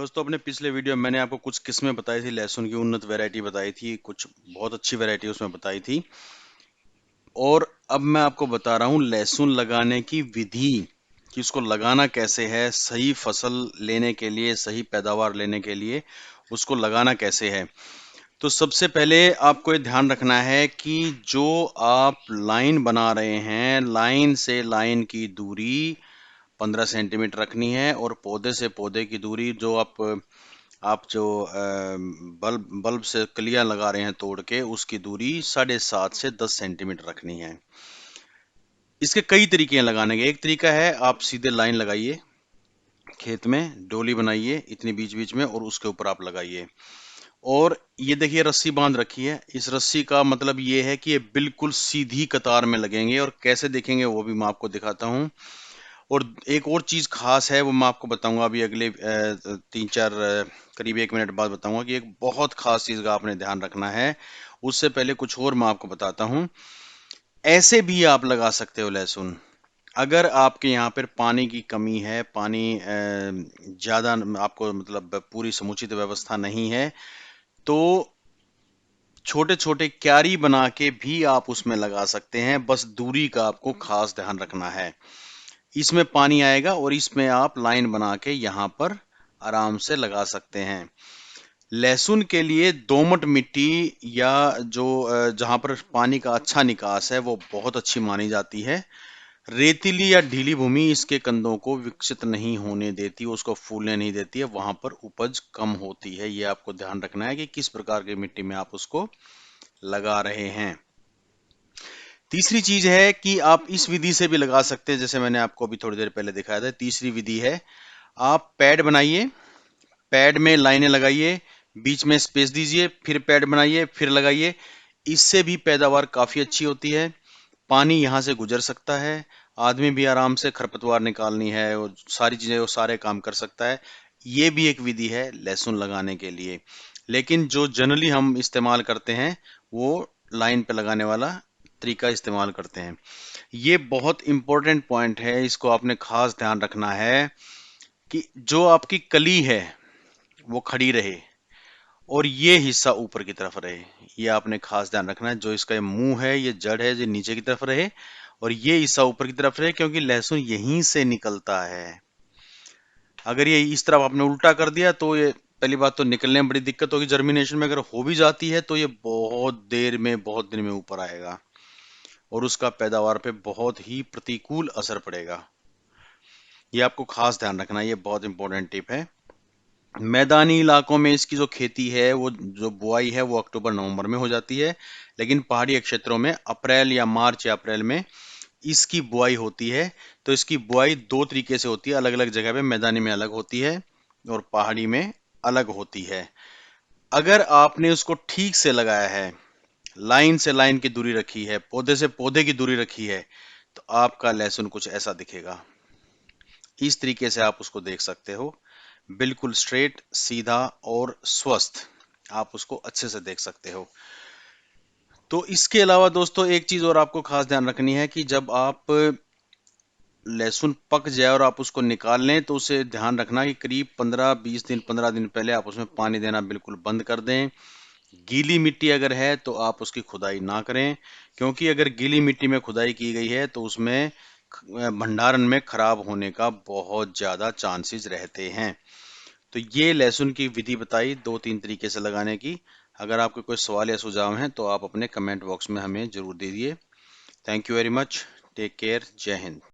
दोस्तों, अपने पिछले वीडियो में मैंने आपको कुछ किस्में बताई थी, लहसुन की उन्नत वैरायटी बताई थी, कुछ बहुत अच्छी वैरायटी उसमें बताई थी। और अब मैं आपको बता रहा हूँ लहसुन लगाने की विधि, कि उसको लगाना कैसे है, सही फसल लेने के लिए, सही पैदावार लेने के लिए उसको लगाना कैसे है। तो सबसे पहले आपको ये ध्यान रखना है कि जो आप लाइन बना रहे हैं, लाइन से लाइन की दूरी 15 सेंटीमीटर रखनी है, और पौधे से पौधे की दूरी जो आप जो बल्ब बल्ब से कलियां लगा रहे हैं तोड़ के, उसकी दूरी 7.5 से 10 सेंटीमीटर रखनी है। इसके कई तरीके हैं लगाने के। एक तरीका है, आप सीधे लाइन लगाइए, खेत में डोली बनाइए इतनी बीच बीच में, और उसके ऊपर आप लगाइए। और ये देखिए, रस्सी बांध रखी है। इस रस्सी का मतलब ये है कि ये बिल्कुल सीधी कतार में लगेंगे, और कैसे देखेंगे वो भी मैं आपको दिखाता हूँ। और एक और चीज खास है, वो मैं आपको बताऊंगा अभी अगले 3-4 करीब 1 मिनट बाद बताऊंगा, कि एक बहुत खास चीज का आपने ध्यान रखना है। उससे पहले कुछ और मैं आपको बताता हूँ। ऐसे भी आप लगा सकते हो लहसुन। अगर आपके यहाँ पर पानी की कमी है, पानी ज्यादा आपको मतलब पूरी समुचित व्यवस्था नहीं है, तो छोटे छोटे क्यारी बना के भी आप उसमें लगा सकते हैं। बस दूरी का आपको खास ध्यान रखना है। इसमें पानी आएगा और इसमें आप लाइन बना के यहाँ पर आराम से लगा सकते हैं। लहसुन के लिए दोमट मिट्टी, या जो जहाँ पर पानी का अच्छा निकास है, वो बहुत अच्छी मानी जाती है। रेतीली या ढीली भूमि इसके कंदों को विकसित नहीं होने देती, उसको फूलने नहीं देती है, वहां पर उपज कम होती है। ये आपको ध्यान रखना है कि किस प्रकार की मिट्टी में आप उसको लगा रहे हैं। तीसरी चीज है कि आप इस विधि से भी लगा सकते हैं, जैसे मैंने आपको अभी थोड़ी देर पहले दिखाया था। तीसरी विधि है, आप पैड बनाइए, पैड में लाइनें लगाइए, बीच में स्पेस दीजिए, फिर पैड बनाइए, फिर लगाइए। इससे भी पैदावार काफी अच्छी होती है। पानी यहां से गुजर सकता है, आदमी भी आराम से खरपतवार निकालनी है और सारी चीजें, वो सारे काम कर सकता है। ये भी एक विधि है लहसुन लगाने के लिए। लेकिन जो जनरली हम इस्तेमाल करते हैं, वो लाइन पे लगाने वाला तरीका इस्तेमाल करते हैं। ये बहुत इंपॉर्टेंट पॉइंट है, इसको आपने खास ध्यान रखना है कि जो आपकी कली है वो खड़ी रहे, और ये हिस्सा ऊपर की तरफ रहे। ये आपने खास ध्यान रखना है। जो इसका ये मुंह है, ये जड़ है, ये नीचे की तरफ रहे, और ये हिस्सा ऊपर की तरफ रहे, क्योंकि लहसुन यहीं से निकलता है। अगर ये इस तरफ आपने उल्टा कर दिया, तो ये पहली बात तो निकलने में बड़ी दिक्कत होगी। जर्मिनेशन में अगर हो भी जाती है, तो ये बहुत देर में, बहुत दिन में ऊपर आएगा, और उसका पैदावार पे बहुत ही प्रतिकूल असर पड़ेगा। ये आपको खास ध्यान रखना है, ये बहुत इंपॉर्टेंट टिप है। मैदानी इलाकों में इसकी जो खेती है, वो जो बुआई है, वो अक्टूबर नवंबर में हो जाती है। लेकिन पहाड़ी क्षेत्रों में अप्रैल या मार्च या अप्रैल में इसकी बुआई होती है। तो इसकी बुआई दो तरीके से होती है, अलग अलग जगह पे। मैदानी में अलग होती है और पहाड़ी में अलग होती है। अगर आपने उसको ठीक से लगाया है, लाइन से लाइन की दूरी रखी है, पौधे से पौधे की दूरी रखी है, तो आपका लहसुन कुछ ऐसा दिखेगा। इस तरीके से आप उसको देख सकते हो, बिल्कुल स्ट्रेट, सीधा और स्वस्थ। आप उसको अच्छे से देख सकते हो। तो इसके अलावा दोस्तों, एक चीज और आपको खास ध्यान रखनी है, कि जब आप लहसुन पक जाए और आप उसको निकाल लें, तो उसे ध्यान रखना कि करीब 15-20 दिन, 15 दिन पहले आप उसमें पानी देना बिल्कुल बंद कर दें। गीली मिट्टी अगर है तो आप उसकी खुदाई ना करें, क्योंकि अगर गीली मिट्टी में खुदाई की गई है, तो उसमें भंडारण में खराब होने का बहुत ज्यादा चांसेस रहते हैं। तो ये लहसुन की विधि बताई 2-3 तरीके से लगाने की। अगर आपके कोई सवाल या सुझाव हैं, तो आप अपने कमेंट बॉक्स में हमें जरूर दीजिए। Thank you very much. Take care. जय हिंद।